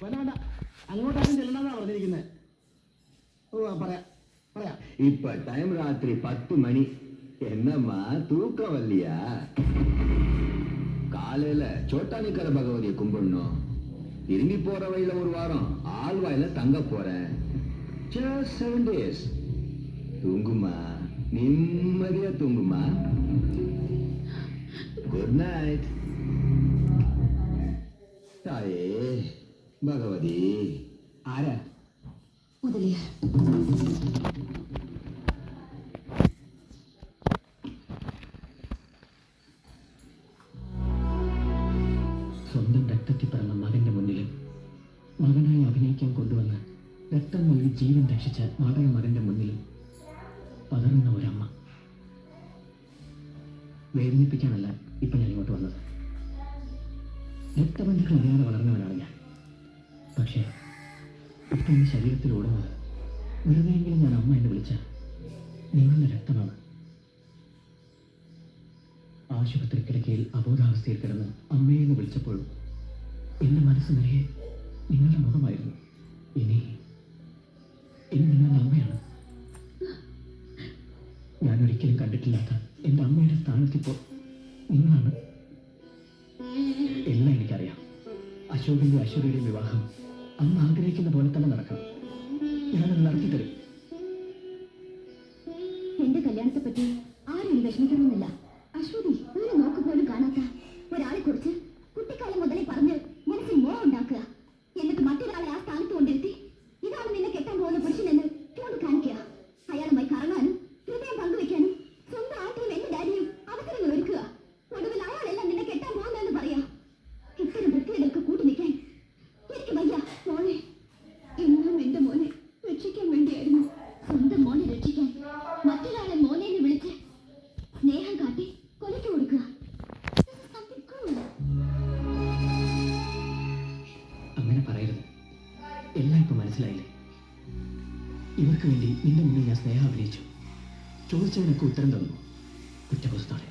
വേണ്ട വേണ്ട, അങ്ങോട്ടാരും ചെല്ലണമെന്നാ പറഞ്ഞിരിക്കുന്നത്. ഓ പറയാ പറയാ. இப்ப டைம் ராத்திரி 10 மணி. என்னம்மா தூக்கம் வரலையா? காலையில சோட்டானிக்கர பகவதியை கும்பிடணும். திரும்பி போற வழியில ஒரு வாரம் ஆழ்வாயில தங்க போறேன். Just 7 days. தூங்குமா, நிம்மதியா தூங்குமா. Good night. தாயே ഭഗവതി. ആരാ? മുതലിയാർ. സ്വന്തം രക്തത്തിൽ പിറന്ന മകന്റെ മുന്നിലും മകനായി അഭിനയിക്കാൻ കൊണ്ടുവന്ന് രക്തം നൽകി ജീവൻ രക്ഷിച്ച മാതക മകന്റെ മുന്നിലും പതറുന്ന ഒരമ്മ. വേദനിപ്പിക്കാനല്ല ഇപ്പൊ ഞാൻ ഇങ്ങോട്ട് വന്നത്. രക്തബന്ധങ്ങൾ അറിയാതെ വളർന്നവനാണ് ഞാൻ. പക്ഷേ ഇപ്പൊ എന്റെ ശരീരത്തിൽ ഓടുന്നത് വെറുതെയെങ്കിലും ഞാൻ അമ്മ എന്ന് വിളിച്ച നിങ്ങളുടെ രക്തമാണ്. ആശുപത്രി കിടക്കയിൽ അബോധാവസ്ഥയിൽ കിടന്ന് അമ്മയെന്ന് വിളിച്ചപ്പോഴും എൻ്റെ മനസ്സ് നിറയെ നിങ്ങളുടെ മുഖമായിരുന്നു. ഇനി നിങ്ങളുടെ അമ്മയാണ്. ഞാനൊരിക്കലും കണ്ടിട്ടില്ലാത്ത എൻ്റെ അമ്മയുടെ സ്ഥാനത്തിപ്പോൾ നിങ്ങളാണ്. എല്ലാം എനിക്കറിയാം. അശോകിൻ്റെ അശ്വതിയുടെ വിവാഹം അന്ന് ആഗ്രഹിക്കുന്ന പോലെ തന്നെ നടക്കണം. ഞാനത് നടത്തിത്തരും. എന്റെ കല്യാണത്തെ പറ്റി ആരും വിഷമിക്കണമെന്നില്ല. അശ്വതി ഒരു നോക്ക് പോലും കാണാത്ത ഒരാളെ കുറിച്ച് കുട്ടിക്കാലം മുതലേ പറഞ്ഞ് മനസ്സിൽ മോഹം ഉണ്ടാക്കുക. എന്നിട്ട് മറ്റൊരാളെ ആ സ്ഥാനത്ത് കൊണ്ടിരുത്തി ഇതാണ് നിന്നെ കെട്ടാൻ പോകുന്ന പുരുഷനെന്ന് ചൂണ്ടിക്കാണിക്കുക. അയാളുമായി കറങ്ങാനും ഹൃദയം പങ്കുവെക്കാനും സ്വന്തം ആട്ടിയും എന്റെ ഡാഡിയും അവസരങ്ങൾ ഒരുക്കുക. ഒടുവിൽ അയാളെല്ലാം നിന്നെ കെട്ടാൻ പോകുന്നതെന്ന് പറയാ. ഇത്തരം വൃത്തികൾക്ക് കൂട്ടി നിൽക്കാൻ എനിക്ക് വയ്യ. മോനെ എന്നും എന്റെ മോനെ രക്ഷിക്കാൻ വേണ്ടിയായിരുന്നു. സ്വന്തം മോനെ രക്ഷിക്കാൻ മറ്റൊരാളെ മോനെന്ന് വിളിച്ച് സ്നേഹം കാട്ടി കൊലയ്ക്ക് കൊടുക്കുക. അങ്ങനെ പറയരുത്. എല്ലാം ഇപ്പൊ മനസ്സിലായില്ലേ? ഇവർക്ക് വേണ്ടി നിന്റെ മുന്നിൽ ഞാൻ സ്നേഹം അഭിനയിച്ചു. ചോദിച്ചതിനൊക്കെ ഉത്തരം തന്നു. കുറ്റബോധത്തോടെ.